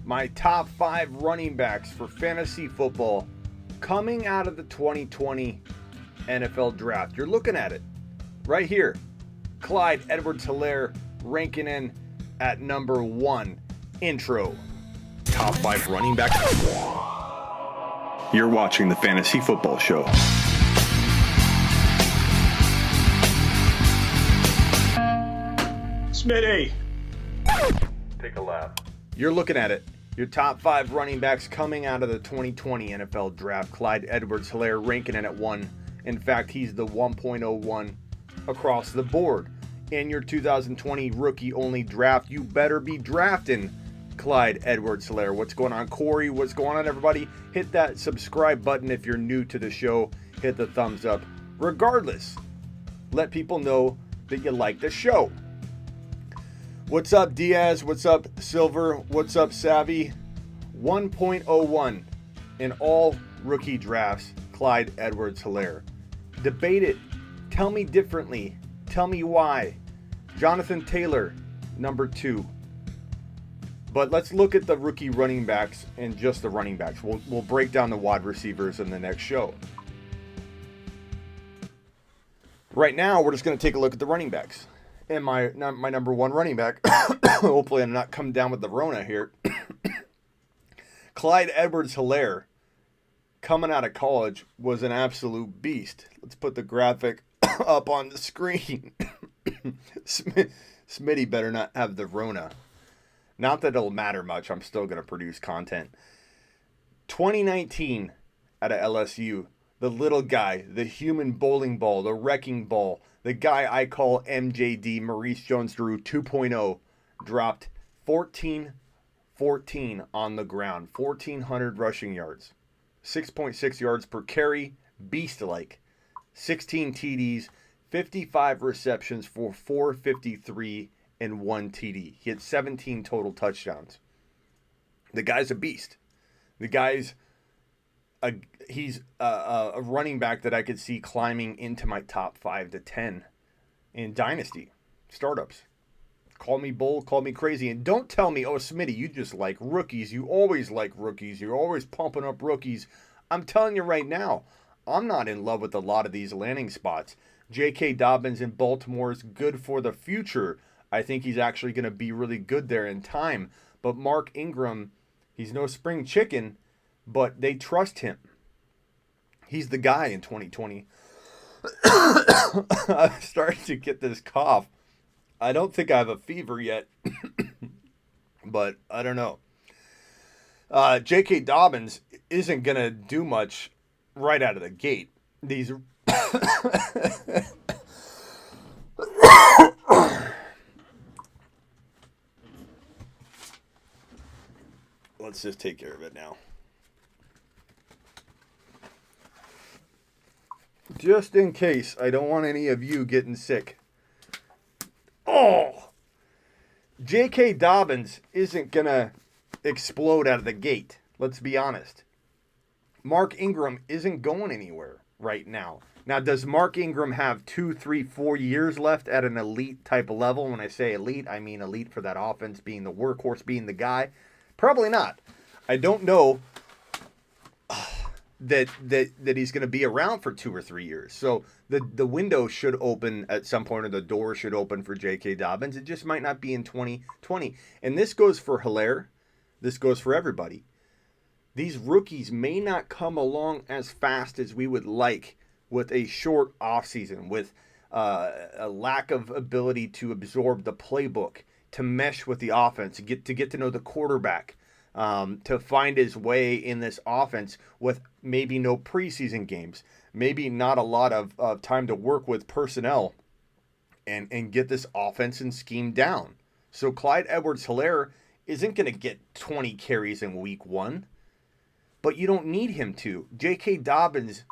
my top 5 running backs for fantasy football coming out of the 2020 NFL Draft. You're looking at it right here. Clyde Edwards-Helaire ranking in at number 1. Intro. Top 5 running backs. You're watching the Fantasy Football Show. Smitty. Take a lap. You're looking at it. Your top 5 running backs coming out of the 2020 NFL Draft. Clyde Edwards-Helaire ranking in at 1. In fact, he's the 1.01 across the board. In your 2020 rookie-only draft, you better be drafting Clyde Edwards-Helaire. What's going on, Corey? What's going on, everybody? Hit that subscribe button if you're new to the show. Hit the thumbs up. Regardless, let people know that you like the show. What's up, Diaz? What's up, Silver? What's up, Savvy? 1.01 in all rookie drafts, Clyde Edwards-Helaire. Debate it. Tell me differently. Tell me why. Johnathan Taylor, number 2. But let's look at the rookie running backs and just the running backs. We'll break down the wide receivers in the next show. Right now, we're just going to take a look at the running backs. And my number 1 running back, hopefully I'm not coming down with the Rona here, Clyde Edwards-Helaire, coming out of college, was an absolute beast. Let's put the graphic up on the screen. Smitty better not have the Rona. Not that it'll matter much. I'm still going to produce content. 2019 out of LSU. The little guy, the human bowling ball, the wrecking ball, the guy I call MJD, Maurice Jones-Drew 2.0, dropped 14 on the ground. 1,400 rushing yards. 6.6 yards per carry. Beast-like. 16 TDs. 55 receptions for 453 and 1 TD. He had 17 total touchdowns. The guy's a beast. The guy's he's a running back that I could see climbing into my top 5 to 10 in dynasty startups. Call me bold, call me crazy, and don't tell me, oh, Smitty, you just like rookies. You always like rookies. You're always pumping up rookies. I'm telling you right now, I'm not in love with a lot of these landing spots. J.K. Dobbins in Baltimore is good for the future. I think he's actually going to be really good there in time. But Mark Ingram, he's no spring chicken, but they trust him. He's the guy in 2020. I'm starting to get this cough. I don't think I have a fever yet, but I don't know. J.K. Dobbins isn't going to do much right out of the gate. These... Let's just take care of it now. Just in case, I don't want any of you getting sick. Oh! J.K. Dobbins isn't going to explode out of the gate. Let's be honest. Mark Ingram isn't going anywhere right now. Now, does Mark Ingram have 2, 3, 4 years left at an elite type of level? When I say elite, I mean elite for that offense, being the workhorse, being the guy. Probably not. I don't know that he's going to be around for 2 or 3 years. So the window should open at some point, or the door should open for J.K. Dobbins. It just might not be in 2020. And this goes for Hilaire. This goes for everybody. These rookies may not come along as fast as we would like with a short offseason, with a lack of ability to absorb the playbook, to mesh with the offense, to get to know the quarterback, to find his way in this offense with maybe no preseason games, maybe not a lot of time to work with personnel and get this offense and scheme down. So Clyde Edwards-Helaire isn't going to get 20 carries in week 1, but you don't need him to. J.K. Dobbins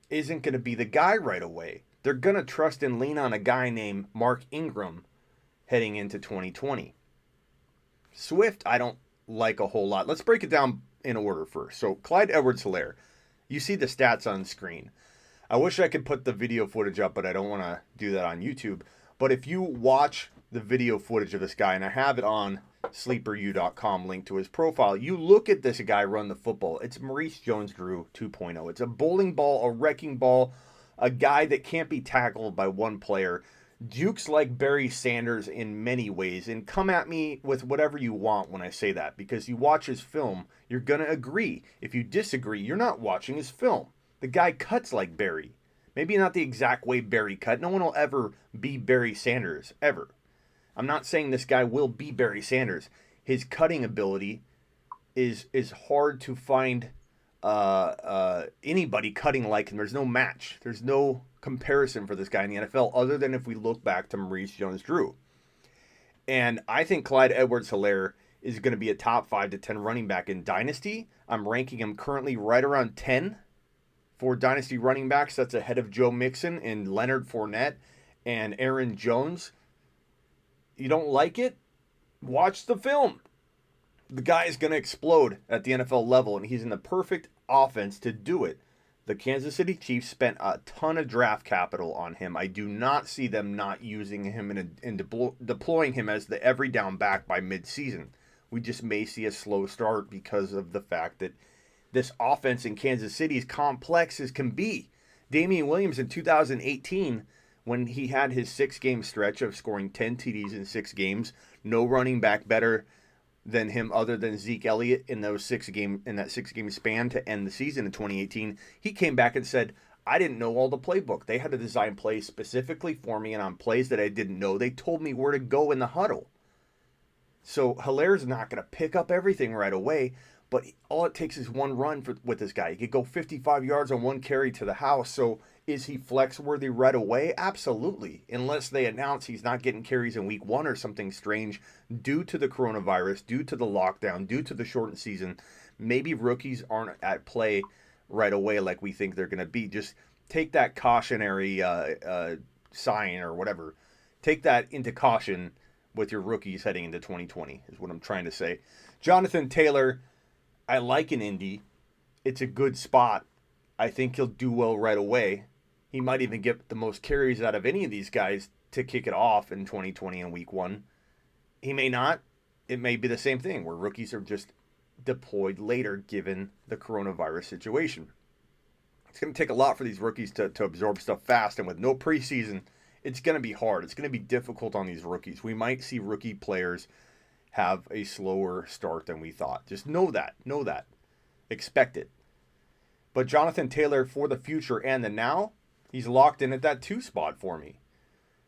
isn't going to be the guy right away. They're going to trust and lean on a guy named Mark Ingram heading into 2020. Swift, I don't like a whole lot. Let's break it down in order first. So Clyde Edwards-Helaire, you see the stats on screen. I wish I could put the video footage up, but I don't want to do that on YouTube. But if you watch the video footage of this guy, and I have it on sleeperu.com link to his profile. You look at this guy run the football. It's Maurice Jones-Drew 2.0. It's a bowling ball, a wrecking ball, a guy that can't be tackled by one player. Duke's like Barry Sanders in many ways, and come at me with whatever you want when I say that, because you watch his film, you're going to agree. If you disagree, you're not watching his film. The guy cuts like Barry. Maybe not the exact way Barry cut. No one will ever be Barry Sanders, ever. I'm not saying this guy will be Barry Sanders. His cutting ability is hard to find anybody cutting like him. There's no match. There's no comparison for this guy in the NFL other than if we look back to Maurice Jones-Drew. And I think Clyde Edwards-Helaire is going to be a top 5 to 10 running back in Dynasty. I'm ranking him currently right around 10 for Dynasty running backs. That's ahead of Joe Mixon and Leonard Fournette and Aaron Jones. You don't like it? Watch the film. The guy is going to explode at the NFL level, and he's in the perfect offense to do it. The Kansas City Chiefs spent a ton of draft capital on him. I do not see them not using him and deploying him as the every down back by midseason. We just may see a slow start because of the fact that this offense in Kansas City is complex as can be. Damian Williams in 2018, when he had his 6-game stretch of scoring 10 TDs in 6 games, no running back better than him other than Zeke Elliott in that 6-game span to end the season in 2018. He came back and said, I didn't know all the playbook. They had to design plays specifically for me, and on plays that I didn't know, they told me where to go in the huddle. So Hilaire's not going to pick up everything right away, but all it takes is one run with this guy. He could go 55 yards on one carry to the house. So is he flex worthy right away? Absolutely. Unless they announce he's not getting carries in week 1 or something strange due to the coronavirus, due to the lockdown, due to the shortened season. Maybe rookies aren't at play right away like we think they're going to be. Just take that cautionary sign or whatever. Take that into caution with your rookies heading into 2020 is what I'm trying to say. Johnathan Taylor, I like in Indy. It's a good spot. I think he'll do well right away. He might even get the most carries out of any of these guys to kick it off in 2020 in week 1. He may not. It may be the same thing where rookies are just deployed later given the coronavirus situation. It's going to take a lot for these rookies to absorb stuff fast, and with no preseason, it's going to be hard. It's going to be difficult on these rookies. We might see rookie players have a slower start than we thought. Just know that. Know that. Expect it. But Johnathan Taylor, for the future and the now, he's locked in at that 2 spot for me.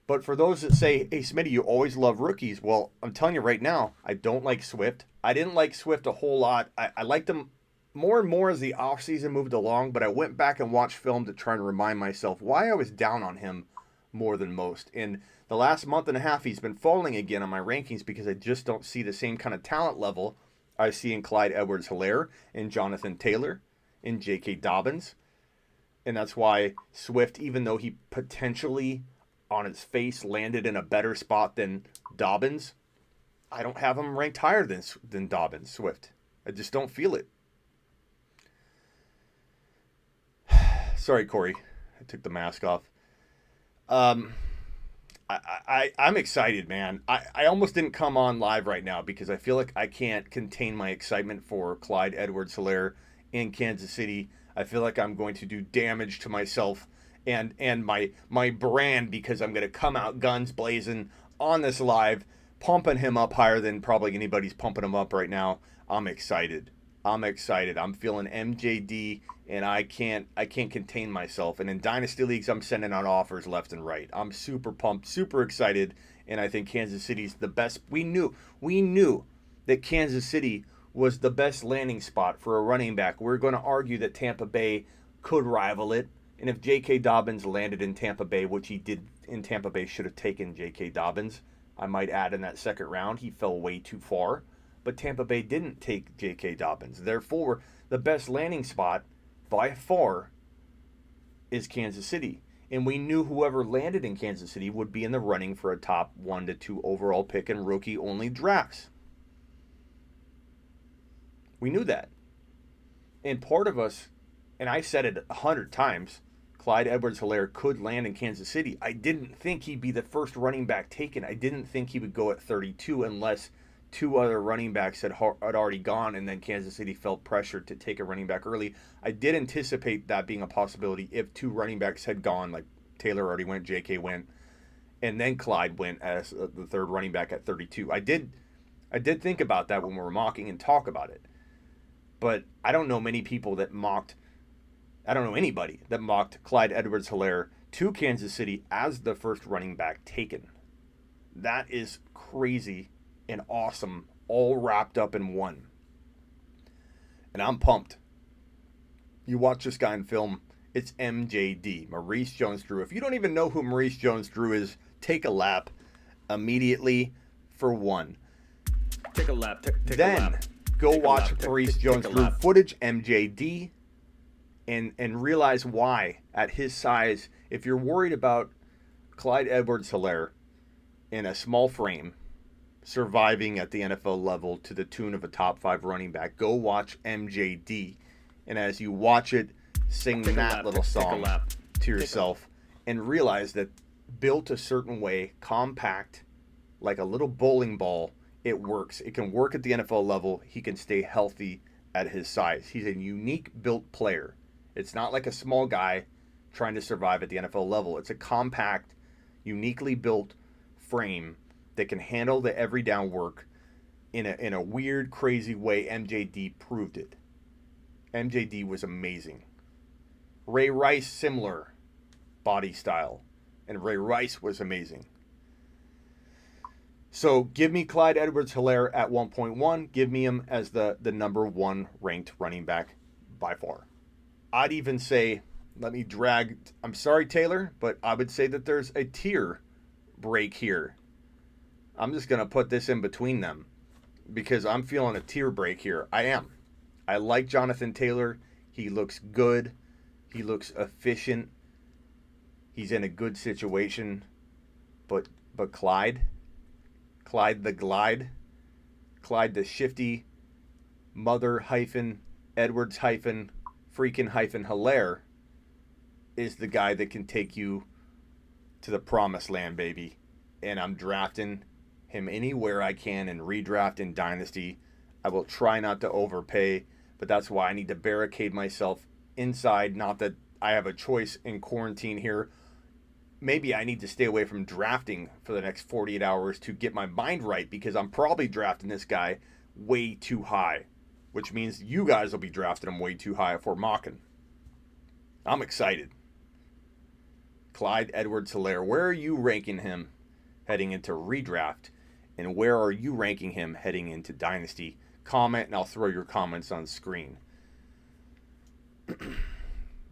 But for those that say, hey, Smitty, you always love rookies. Well, I'm telling you right now, I don't like Swift. I didn't like Swift a whole lot. I liked him more and more as the offseason moved along, but I went back and watched film to try and remind myself why I was down on him more than most. In the last month and a half, he's been falling again on my rankings because I just don't see the same kind of talent level I see in Clyde Edwards-Helaire and Johnathan Taylor and J.K. Dobbins. And that's why Swift, even though he potentially on his face landed in a better spot than Dobbins, I don't have him ranked higher than Dobbins, Swift. I just don't feel it. Sorry, Corey. I took the mask off. I'm excited, man. I almost didn't come on live right now because I feel like I can't contain my excitement for Clyde Edwards-Helaire in Kansas City. I feel like I'm going to do damage to myself and my brand because I'm going to come out guns blazing on this live, pumping him up higher than probably anybody's pumping him up right now. I'm excited. I'm feeling MJD, and I can't contain myself. And in Dynasty Leagues, I'm sending out offers left and right. I'm super pumped, super excited, and I think Kansas City's the best. We knew that Kansas City was the best landing spot for a running back. We're going to argue that Tampa Bay could rival it. And if J.K. Dobbins landed in Tampa Bay, which he did in Tampa Bay, should have taken J.K. Dobbins. I might add in that second round, he fell way too far. But Tampa Bay didn't take J.K. Dobbins. Therefore, the best landing spot by far is Kansas City. And we knew whoever landed in Kansas City would be in the running for a top 1 to 2 overall pick in rookie-only drafts. We knew that. And part of us, and I said it 100 times, Clyde Edwards-Helaire could land in Kansas City. I didn't think he'd be the first running back taken. I didn't think he would go at 32 unless two other running backs had already gone, and then Kansas City felt pressured to take a running back early. I did anticipate that being a possibility if two running backs had gone, like Taylor already went, J.K. went, and then Clyde went as the third running back at 32. I did think about that when we were mocking and talk about it. But I don't know many people that mocked, I don't know anybody that mocked Clyde Edwards-Helaire to Kansas City as the first running back taken. That is crazy and awesome, all wrapped up in one. And I'm pumped. You watch this guy in film, it's MJD, Maurice Jones-Drew. If you don't even know who Maurice Jones-Drew is, take a lap immediately for one. Take a lap. Take then a lap. go Take a watch lap. Maurice Take a Jones-Drew lap. footage, MJD, and realize why, at his size, if you're worried about Clyde Edwards-Helaire in a small frame surviving at the NFL level to the tune of a top 5 running back, go watch MJD. And as you watch it, sing that little song to yourself and realize that built a certain way, compact, like a little bowling ball, it works. It can work at the NFL level. He can stay healthy at his size. He's a unique built player. It's not like a small guy trying to survive at the NFL level. It's a compact, uniquely built frame that can handle the every down work in a weird, crazy way. MJD proved it. MJD was amazing. Ray Rice, similar body style, and Ray Rice was amazing. So give me Clyde Edwards-Helaire at 1.1. Give me him as the number 1 ranked running back by far. I'd even say, I'm sorry, Taylor, but I would say that there's a tier break here. I'm just going to put this in between them because I'm feeling a tier break here. I am. I like Johnathan Taylor. He looks good. He looks efficient. He's in a good situation. But Clyde the Glide, Clyde the shifty, mother hyphen, Edwards hyphen, freaking hyphen Hilaire is the guy that can take you to the promised land, baby. And I'm drafting him anywhere I can and redraft in Dynasty. I will try not to overpay, but that's why I need to barricade myself inside. Not that I have a choice in quarantine here. Maybe I need to stay away from drafting for the next 48 hours to get my mind right because I'm probably drafting this guy way too high, which means you guys will be drafting him way too high if we're mocking. I'm excited. Clyde Edwards-Helaire, where are you ranking him heading into redraft? And where are you ranking him heading into Dynasty? Comment, and I'll throw your comments on screen.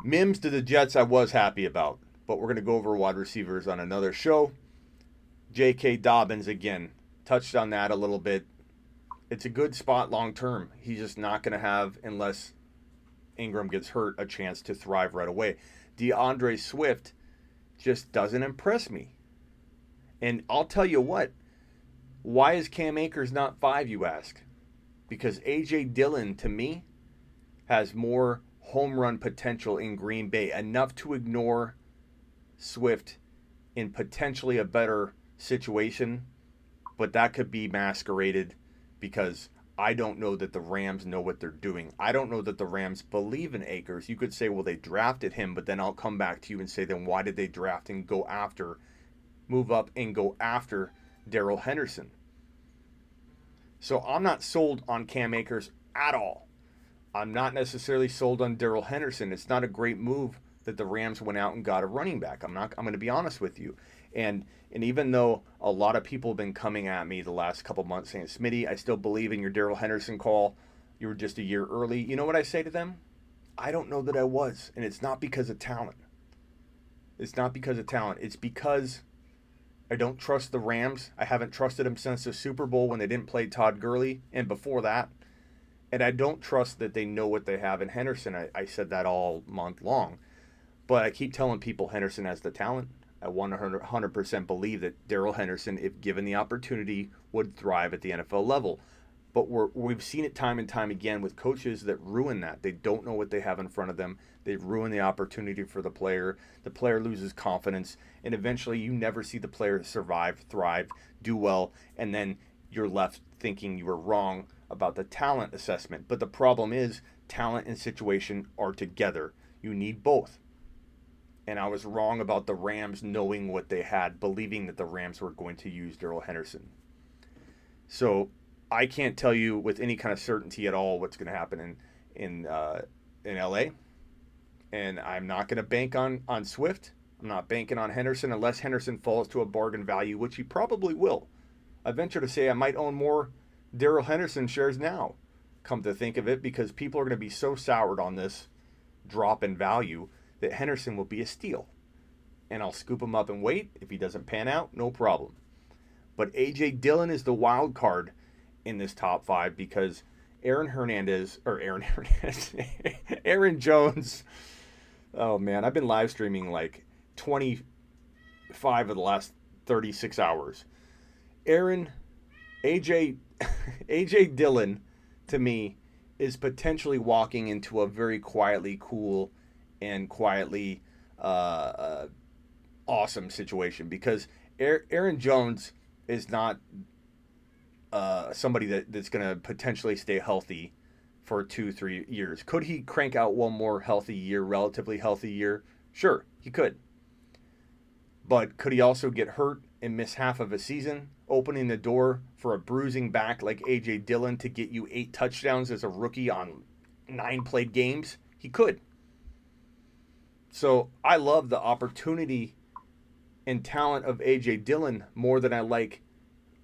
Mims to the Jets I was happy about, but we're going to go over wide receivers on another show. J.K. Dobbins, again, touched on that a little bit. It's a good spot long term. He's just not going to have, unless Ingram gets hurt, a chance to thrive right away. Deandre Swift just doesn't impress me. And I'll tell you what, why is Cam Akers not 5, you ask? Because A.J. Dillon, to me, has more home run potential in Green Bay, enough to ignore Swift in potentially a better situation, but that could be masqueraded because I don't know that the Rams know what they're doing. I don't know that the Rams believe in Akers. You could say, well, they drafted him, but then I'll come back to you and say, then why did they draft and move up and go after Darrell Henderson? So I'm not sold on Cam Akers at all. I'm not necessarily sold on Darrell Henderson. It's not a great move that the Rams went out and got a running back. I'm going to be honest with you. And even though a lot of people have been coming at me the last couple months saying, Smitty, I still believe in your Darrell Henderson call. You were just a year early. You know what I say to them? I don't know that I was. And it's not because of talent. It's not because of talent. It's because I don't trust the Rams. I haven't trusted them since the Super Bowl when they didn't play Todd Gurley and before that. And I don't trust that they know what they have in Henderson. I said that all month long. But I keep telling people Henderson has the talent. I 100% believe that Darrell Henderson, if given the opportunity, would thrive at the NFL level. But we've seen it time and time again with coaches that ruin that. They don't know what they have in front of them. They ruin the opportunity for the player. The player loses confidence. And eventually you never see the player survive, thrive, do well. And then you're left thinking you were wrong about the talent assessment. But the problem is talent and situation are together. You need both. And I was wrong about the Rams knowing what they had, believing that the Rams were going to use Darrell Henderson. So I can't tell you with any kind of certainty at all what's going to happen in LA. And I'm not going to bank on Swift. I'm not banking on Henderson unless Henderson falls to a bargain value, which he probably will. I venture to say I might own more Darrell Henderson shares now, come to think of it, because people are going to be so soured on this drop in value that Henderson will be a steal. And I'll scoop him up and wait. If he doesn't pan out, no problem. But A.J. Dillon is the wild card in this top 5 because Aaron Jones. Oh, man, I've been live streaming like 25 of the last 36 hours. A.J. Dillon, to me, is potentially walking into a very quietly cool and quietly awesome situation because Aaron Jones is not somebody that's going to potentially stay healthy for 2-3 years. Could he crank out one more healthy year, relatively healthy year? Sure, he could. But could he also get hurt and miss half of a season, opening the door for a bruising back like A.J. Dillon to get you 8 touchdowns as a rookie on 9 played games? He could. So I love the opportunity and talent of A.J. Dillon more than I like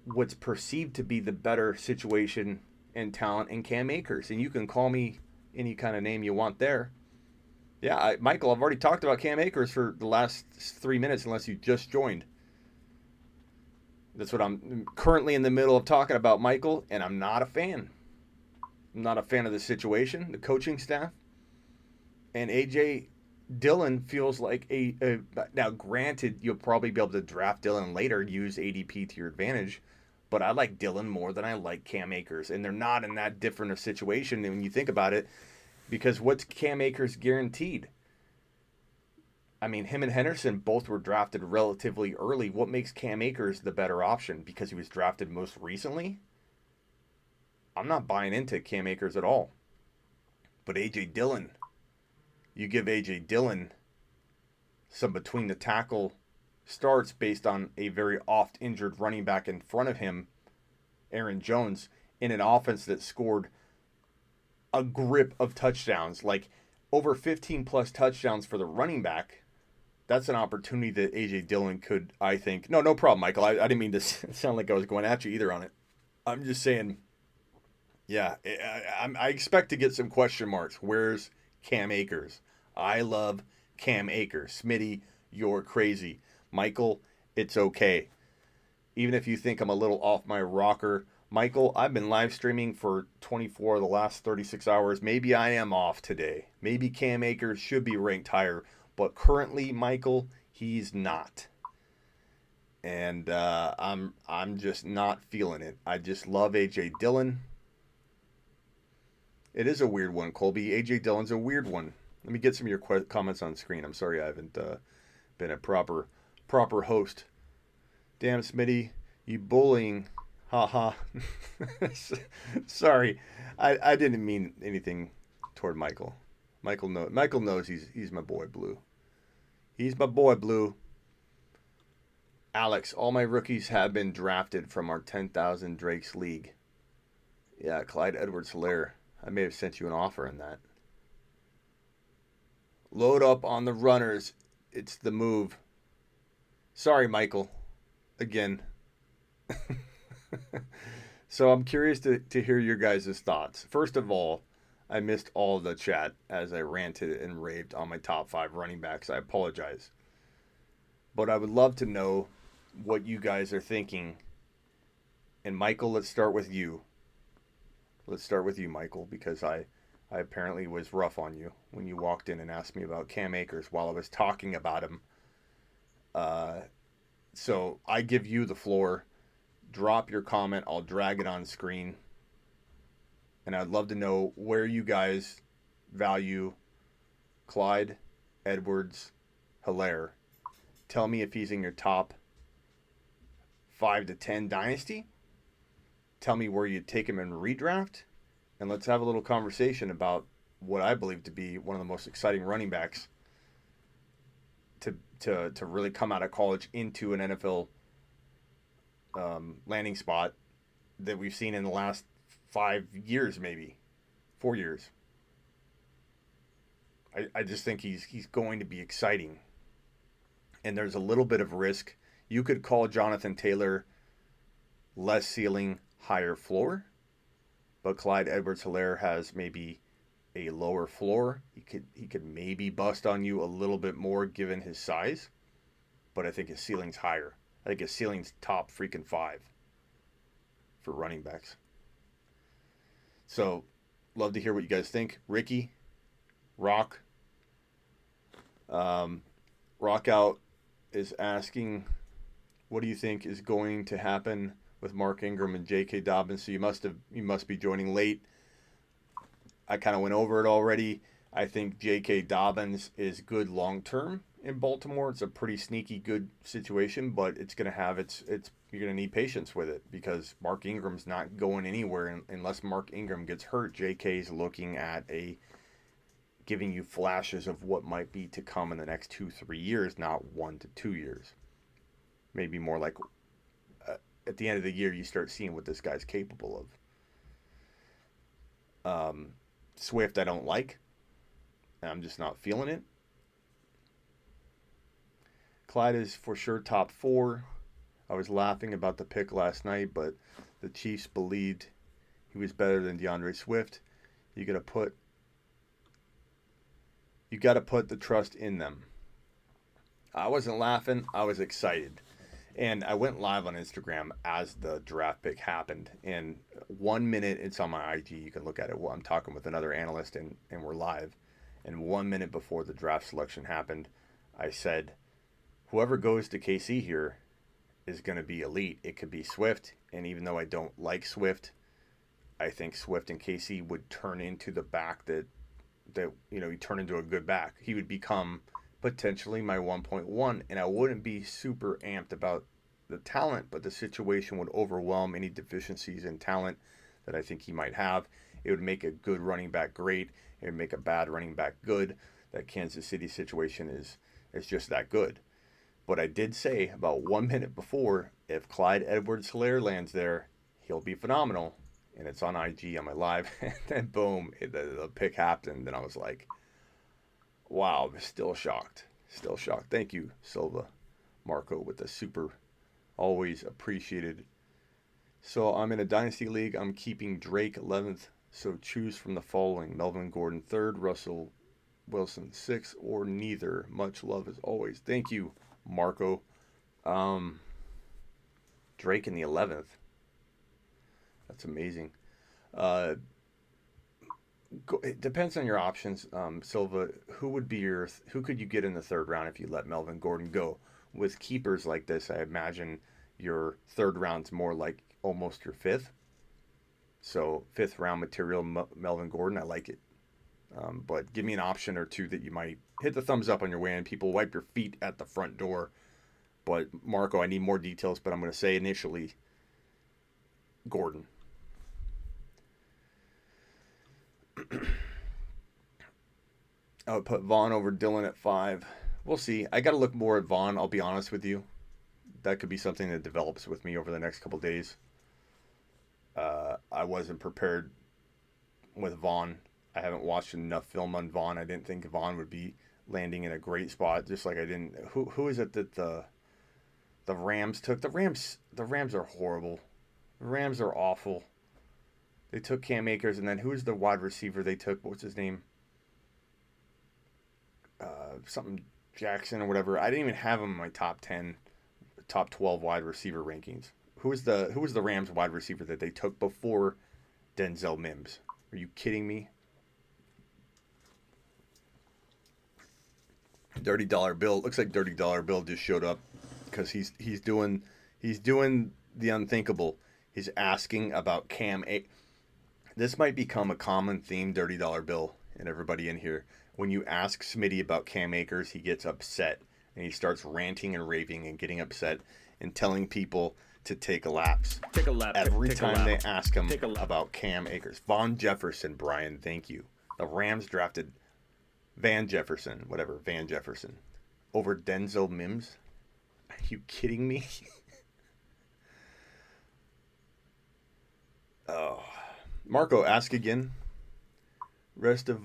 what's perceived to be the better situation and talent in Cam Akers. And you can call me any kind of name you want there. Yeah, Michael, I've already talked about Cam Akers for the last 3 minutes unless you just joined. That's what I'm currently in the middle of talking about, Michael, and I'm not a fan. I'm not a fan of the situation, the coaching staff. And A.J. Dillon feels like now granted, you'll probably be able to draft Dillon later, use ADP to your advantage, but I like Dillon more than I like Cam Akers, and they're not in that different a situation when you think about it, because what's Cam Akers guaranteed? I mean, him and Henderson both were drafted relatively early. What makes Cam Akers the better option? Because he was drafted most recently? I'm not buying into Cam Akers at all. But A.J. Dillon, you give A.J. Dillon some between the tackle starts based on a very oft injured running back in front of him, Aaron Jones, in an offense that scored a grip of touchdowns, like over 15 plus touchdowns for the running back. That's an opportunity that A.J. Dillon could, I think. No problem, Michael. I didn't mean to sound like I was going at you either on it. I'm just saying, yeah, I expect to get some question marks. Where's Cam Akers? I love Cam Akers. Smitty, you're crazy. Michael, it's okay. Even if you think I'm a little off my rocker, Michael, I've been live streaming for 24 of the last 36 hours. Maybe I am off today. Maybe Cam Akers should be ranked higher. But currently, Michael, he's not. And I'm just not feeling it. I just love A.J. Dillon. It is a weird one, Colby. A.J. Dillon's a weird one. Let me get some of your comments on screen. I'm sorry I haven't been a proper host. Damn, Smitty, you bullying. Haha. Sorry. I didn't mean anything toward Michael. Michael knows he's my boy Blue. He's my boy Blue. Alex, all my rookies have been drafted from our 10,000 Drakes League. Yeah, Clyde Edwards-Helaire. I may have sent you an offer in that. Load up on the runners. It's the move. Sorry, Michael. Again. So I'm curious to hear your guys' thoughts. First of all, I missed all the chat as I ranted and raved on my top 5 running backs. I apologize. But I would love to know what you guys are thinking. And Michael, let's start with you. Let's start with you, Michael, because I apparently was rough on you when you walked in and asked me about Cam Akers while I was talking about him. So I give you the floor. Drop your comment. I'll drag it on screen. And I'd love to know where you guys value Clyde Edwards-Helaire. Tell me if he's in your top 5 to 10 dynasty. tell me where you'd take him in redraft, and let's have a little conversation about what I believe to be one of the most exciting running backs to really come out of college into an NFL landing spot that we've seen in the last 5 years, maybe 4 years. I just think he's going to be exciting, and there's a little bit of risk. You could call Johnathan Taylor less ceiling, higher floor, but Clyde Edwards-Helaire has maybe a lower floor. He could maybe bust on you a little bit more given his size, but I think his ceiling's higher. I think his ceiling's top freaking 5 for running backs. So, love to hear what you guys think. Ricky, Rock, Rock Out is asking, what do you think is going to happen with Mark Ingram and J.K. Dobbins? So you must be joining late. I kind of went over it already. I think J.K. Dobbins is good long term in Baltimore. It's a pretty sneaky good situation, but it's going to have you're going to need patience with it because Mark Ingram's not going anywhere unless Mark Ingram gets hurt. J.K. is looking at giving you flashes of what might be to come in the next 2-3 years, not 1 to 2 years. Maybe more like at the end of the year, you start seeing what this guy's capable of. Swift, I don't like. I'm just not feeling it. Clyde is for sure top 4. I was laughing about the pick last night, but the Chiefs believed he was better than Deandre Swift. You got to put the trust in them. I wasn't laughing. I was excited. And I went live on Instagram as the draft pick happened. And 1 minute, it's on my IG. You can look at it. I'm talking with another analyst, and we're live. And 1 minute before the draft selection happened, I said, whoever goes to KC here is going to be elite. It could be Swift. And even though I don't like Swift, I think Swift and KC would turn into the back that he turned into a good back. He would become potentially my 1.1, and I wouldn't be super amped about the talent, but the situation would overwhelm any deficiencies in talent that I think he might have. It would make a good running back great. It would make a bad running back good. That Kansas City situation is just that good. But I did say about 1 minute before, if Clyde Edwards-Helaire lands there, he'll be phenomenal. And it's on IG on my live, and then boom, the pick happened, and I was like, wow, I'm still shocked. Thank you, Silva Marco, with the super, always appreciated. So I'm in a dynasty league. I'm keeping Drake 11th, so choose from the following: Melvin Gordon 3rd, Russell Wilson 6th, or neither. Much love as always. Thank you, Marco. Drake in the 11th. That's amazing. It depends on your options, Silva. Who could you get in the 3rd round if you let Melvin Gordon go? With keepers like this, I imagine your 3rd round's more like almost your 5th. So 5th round material, Melvin Gordon, I like it. But give me an option or two that you might hit the thumbs up on your way in. People wipe your feet at the front door. But Marco, I need more details, but I'm going to say initially Gordon. I would put Vaughn over Dillon at 5. We'll see. I got to look more at Vaughn, I'll be honest with you. That could be something that develops with me over the next couple days. I wasn't prepared with Vaughn. I haven't watched enough film on Vaughn. I didn't think Vaughn would be landing in a great spot, just like I didn't. Who is it that the Rams took? The Rams are horrible. The Rams are awful. They took Cam Akers, and then who's the wide receiver they took? What's his name? Something Jackson or whatever. I didn't even have him in my top 10, top 12 wide receiver rankings. Who was the Rams wide receiver that they took before Denzel Mims? Are you kidding me? Dirty Dollar Bill. Looks like Dirty Dollar Bill just showed up because he's doing the unthinkable. He's asking about Cam Akers. This might become a common theme, Dirty Dollar Bill, and everybody in here. When you ask Smitty about Cam Akers, he gets upset, and he starts ranting and raving and getting upset and telling people to take a lapse. Take a lap. Every take time a they lap. ask him Take a lap. about Cam Akers. Von Jefferson, Brian, thank you. The Rams drafted Van Jefferson over Denzel Mims. Are you kidding me? Oh, Marco, ask again. Rest of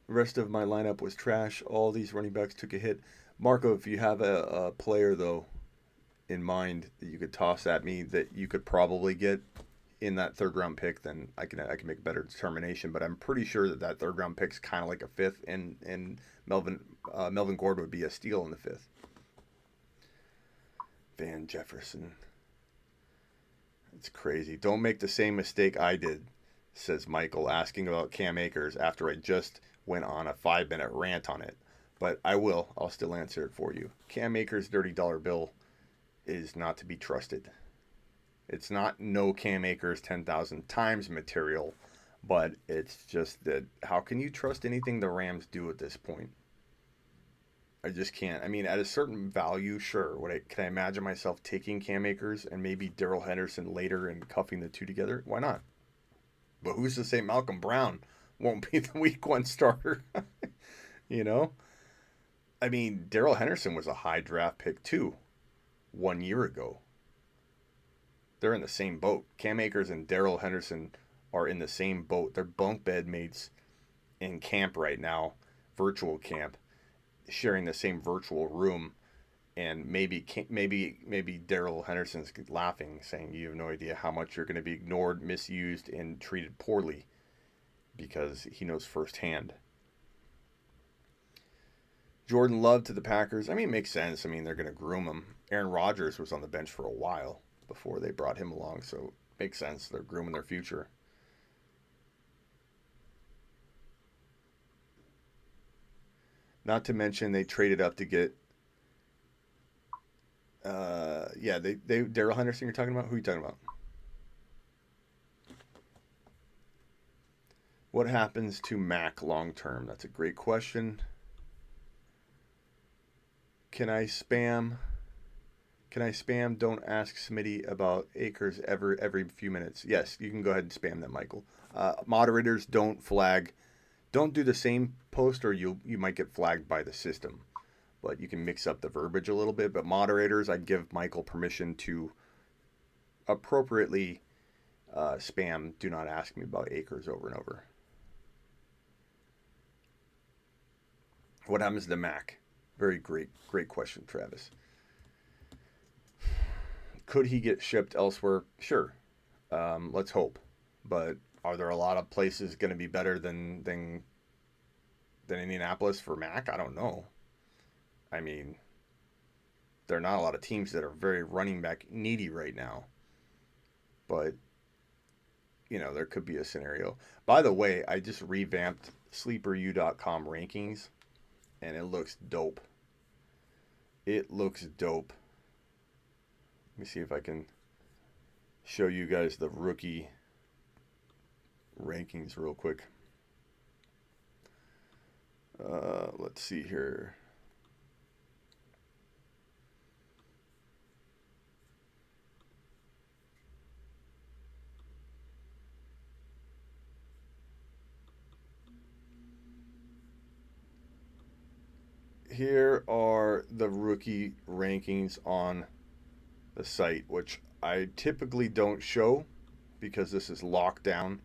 my lineup was trash. All these running backs took a hit. Marco, if you have a player though in mind that you could toss at me that you could probably get in that third round pick, then I can make a better determination. But I'm pretty sure that third round pick's kind of like a fifth, and Melvin Gordon would be a steal in the fifth. Van Jefferson. It's crazy. Don't make the same mistake I did, says Michael, asking about Cam Akers after I just went on a 5-minute rant on it. But I will. I'll still answer it for you. Cam Akers' $30 bill is not to be trusted. It's not no Cam Akers 10,000 times material, but it's just that how can you trust anything the Rams do at this point? I just can't. I mean, at a certain value, sure. Can I imagine myself taking Cam Akers and maybe Darrell Henderson later and cuffing the two together? Why not? But who's to say Malcolm Brown won't be the week 1 starter? You know? I mean, Darrell Henderson was a high draft pick too 1 year ago. They're in the same boat. Cam Akers and Darrell Henderson are in the same boat. They're bunk bed mates in camp right now, virtual camp, sharing the same virtual room, and maybe Darrell Henderson's laughing, saying you have no idea how much you're going to be ignored, misused, and treated poorly, because he knows firsthand. Jordan Love to the Packers. I mean, it makes sense. I mean, they're going to groom him. Aaron Rodgers was on the bench for a while before they brought him along, so it makes sense. They're grooming their future. Not to mention they traded up to get they Darrell Henderson you're talking about? Who are you talking about? What happens to Mac long term? That's a great question. Can I spam? Don't ask Smitty about Akers every few minutes. Yes, you can go ahead and spam them, Michael. Moderators, don't flag. Don't do the same post, or you might get flagged by the system. But you can mix up the verbiage a little bit. But moderators, I give Michael permission to appropriately spam. Do not ask me about Akers over and over. What happens to Mac? Very great question, Travis. Could he get shipped elsewhere? Sure. Let's hope. But are there a lot of places going to be better than Indianapolis for Mac? I don't know. I mean, there are not a lot of teams that are very running back needy right now. But, there could be a scenario. By the way, I just revamped sleeperu.com rankings, and it looks dope. Let me see if I can show you guys the rookie rankings real quick. Let's see here. Here are the rookie rankings on the site, which I typically don't show because this is locked down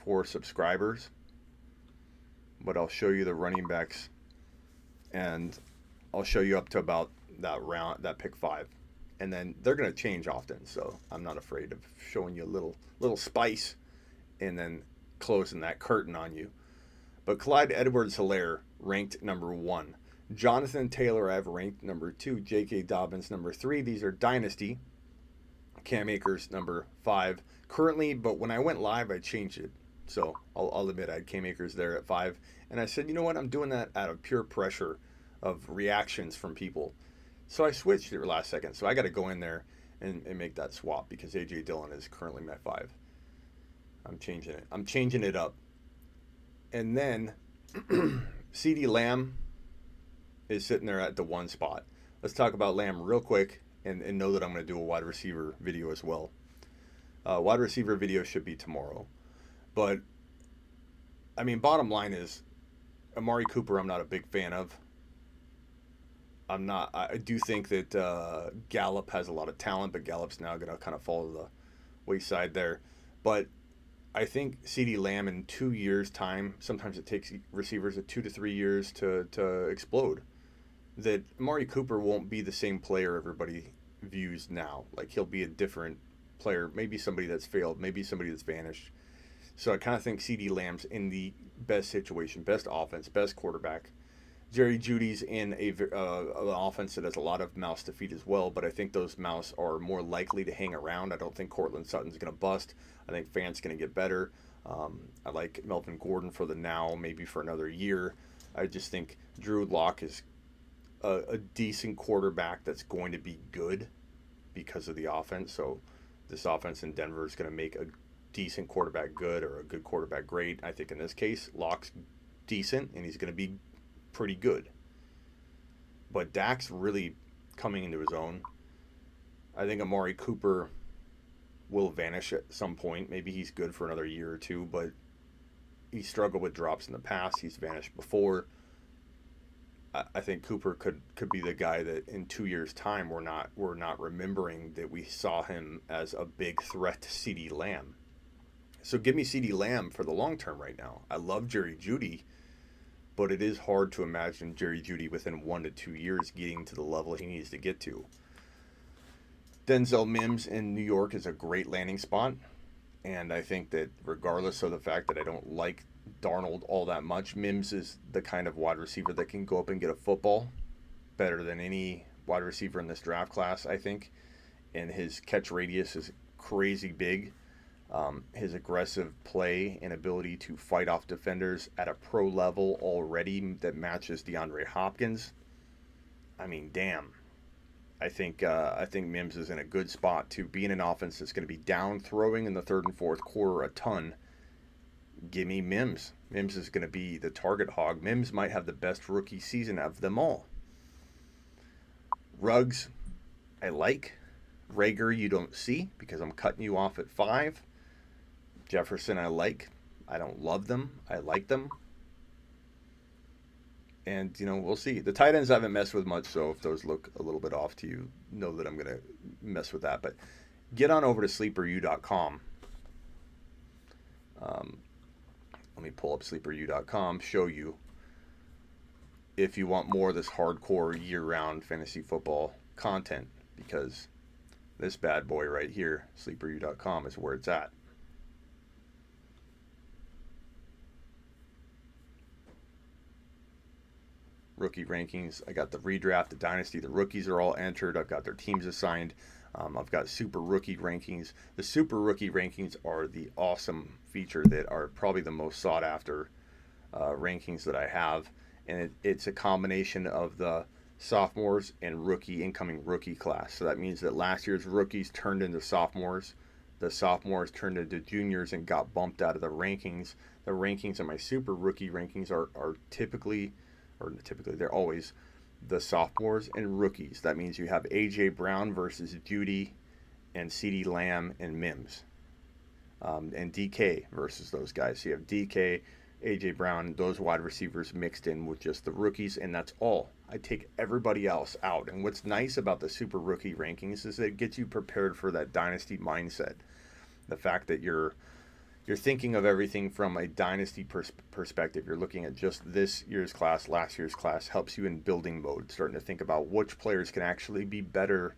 for subscribers. But I'll show you the running backs, and I'll show you up to about that pick 5, and then they're going to change often. So I'm not afraid of showing you a little spice, and then closing that curtain on you. But Clyde Edwards-Helaire ranked number 1. Johnathan Taylor I've ranked number 2. J.K. Dobbins number 3. These are dynasty. Cam Akers number 5 currently, but when I went live I changed it. So I'll admit I had Cam Akers there at 5, and I said, you know what, I'm doing that out of pure pressure of reactions from people. So I switched it last second. So I got to go in there and make that swap because A.J. Dillon is currently my 5. I'm changing it up. And then CeeDee Lamb is sitting there at the 1 spot. Let's talk about Lamb real quick, and know that I'm going to do a wide receiver video as well. Wide receiver video should be tomorrow. But, I mean, bottom line is, Amari Cooper I'm not a big fan of. I do think that Gallup has a lot of talent, but Gallup's now going to kind of fall to the wayside there. But I think CeeDee Lamb in 2 years' time, sometimes it takes receivers 2 to 3 years to explode. That Amari Cooper won't be the same player everybody views now. Like, he'll be a different player, maybe somebody that's failed, maybe somebody that's vanished. So I kind of think CeeDee Lamb's in the best situation, best offense, best quarterback. Jerry Jeudy's in an offense that has a lot of mouths to feed as well, but I think those mouths are more likely to hang around. I don't think Courtland Sutton's going to bust. I think Fant's going to get better. I like Melvin Gordon for the now, maybe for another year. I just think Drew Lock is a decent quarterback that's going to be good because of the offense. So this offense in Denver is going to make a decent quarterback good or a good quarterback great. I think in this case, Lock's decent, and he's going to be pretty good. But Dak's really coming into his own. I think Amari Cooper will vanish at some point. Maybe he's good for another year or two, but he struggled with drops in the past. He's vanished before. I think Cooper could be the guy that in 2 years' time we're not remembering that we saw him as a big threat to CeeDee Lamb. So give me CeeDee Lamb for the long term right now. I love Jerry Jeudy, but it is hard to imagine Jerry Jeudy within 1 to 2 years getting to the level he needs to get to. Denzel Mims in New York is a great landing spot, and I think that regardless of the fact that I don't like Darnold all that much, Mims is the kind of wide receiver that can go up and get a football better than any wide receiver in this draft class, I think. And his catch radius is crazy big. His aggressive play and ability to fight off defenders at a pro level already that matches DeAndre Hopkins. I mean, damn. I think Mims is in a good spot to be in an offense that's going to be down throwing in the third and fourth quarter a ton. Give me Mims. Mims is going to be the target hog. Mims might have the best rookie season of them all. Ruggs, I like. Rager, you don't see because I'm cutting you off at 5. Jefferson, I like. I don't love them. I like them. And, we'll see. The tight ends I haven't messed with much, so if those look a little bit off to you, know that I'm going to mess with that. But get on over to sleeperu.com. Let me pull up sleeperu.com, show you if you want more of this hardcore year-round fantasy football content, because this bad boy right here, sleeperu.com, is where it's at. Rookie rankings. I got the redraft, the dynasty, the rookies are all entered. I've got their teams assigned. I've got super rookie rankings. The super rookie rankings are the awesome feature that are probably the most sought after rankings that I have. And it's a combination of the sophomores and incoming rookie class. So that means that last year's rookies turned into sophomores. The sophomores turned into juniors and got bumped out of the rankings. The rankings in my super rookie rankings are they're always the sophomores and rookies. That means you have A.J. Brown versus Jeudy and CeeDee Lamb and Mims. And DK versus those guys. So you have DK, A.J. Brown, those wide receivers mixed in with just the rookies, and that's all. I take everybody else out. And what's nice about the super rookie rankings is that it gets you prepared for that dynasty mindset. The fact that you're thinking of everything from a dynasty perspective. You're looking at just this year's class, last year's class, helps you in building mode, starting to think about which players can actually be better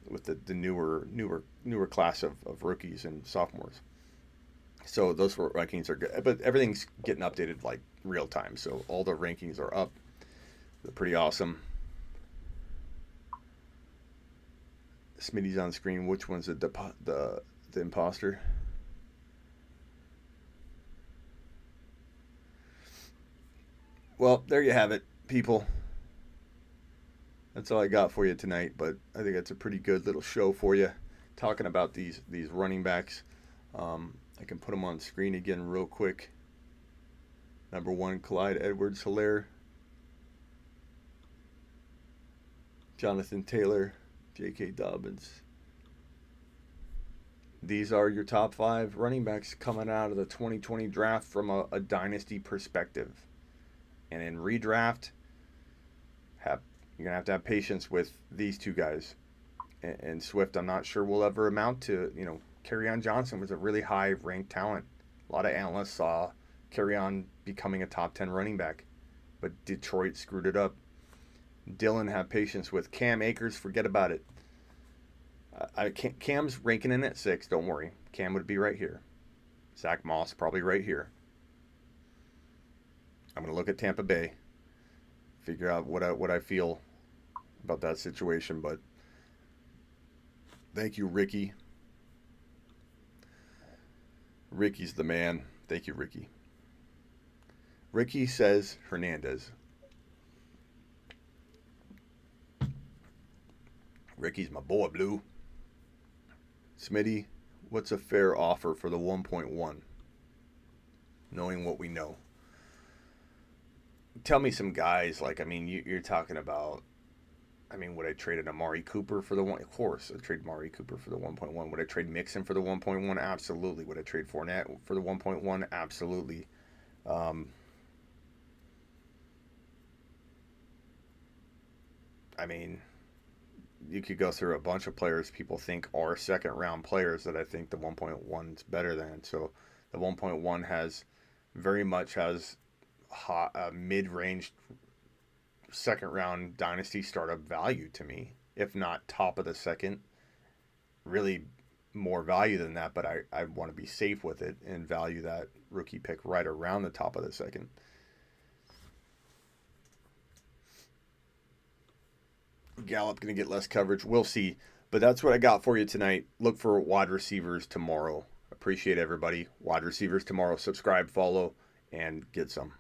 with the newer class of rookies and sophomores. So those rankings are good, but everything's getting updated like real time. So all the rankings are up. They're pretty awesome. Smitty's on screen. Which one's the imposter? Well, there you have it, people. That's all I got for you tonight, but I think that's a pretty good little show for you, talking about these running backs. I can put them on screen again real quick. Number 1, Clyde Edwards-Helaire. Johnathan Taylor, J.K. Dobbins. These are your top 5 running backs coming out of the 2020 draft from a dynasty perspective. And in redraft, you're going to have patience with these 2 guys. And Swift, I'm not sure will ever amount to, Kerryon Johnson was a really high-ranked talent. A lot of analysts saw Kerryon becoming a top 10 running back, but Detroit screwed it up. Dillon, have patience with. Cam Akers, forget about it. Cam's ranking in at 6, don't worry. Cam would be right here. Zach Moss probably right here. I'm going to look at Tampa Bay, figure out what I feel about that situation, but thank you, Ricky. Ricky's the man. Thank you, Ricky. Ricky says Hernandez. Ricky's my boy, Blue. Smitty, what's a fair offer for the 1.1? Knowing what we know. Tell me some guys, you're talking about, would I trade an Amari Cooper for the 1? Of course, I'd trade Amari Cooper for the 1.1. Would I trade Mixon for the 1.1? Absolutely. Would I trade Fournette for the 1.1? Absolutely. You could go through a bunch of players people think are second-round players that I think the 1.1 is better than. So the 1.1 has a mid-range second-round dynasty startup value to me, if not top of the second. Really more value than that, but I want to be safe with it and value that rookie pick right around the top of the second. Gallup going to get less coverage. We'll see. But that's what I got for you tonight. Look for wide receivers tomorrow. Appreciate everybody. Wide receivers tomorrow. Subscribe, follow, and get some.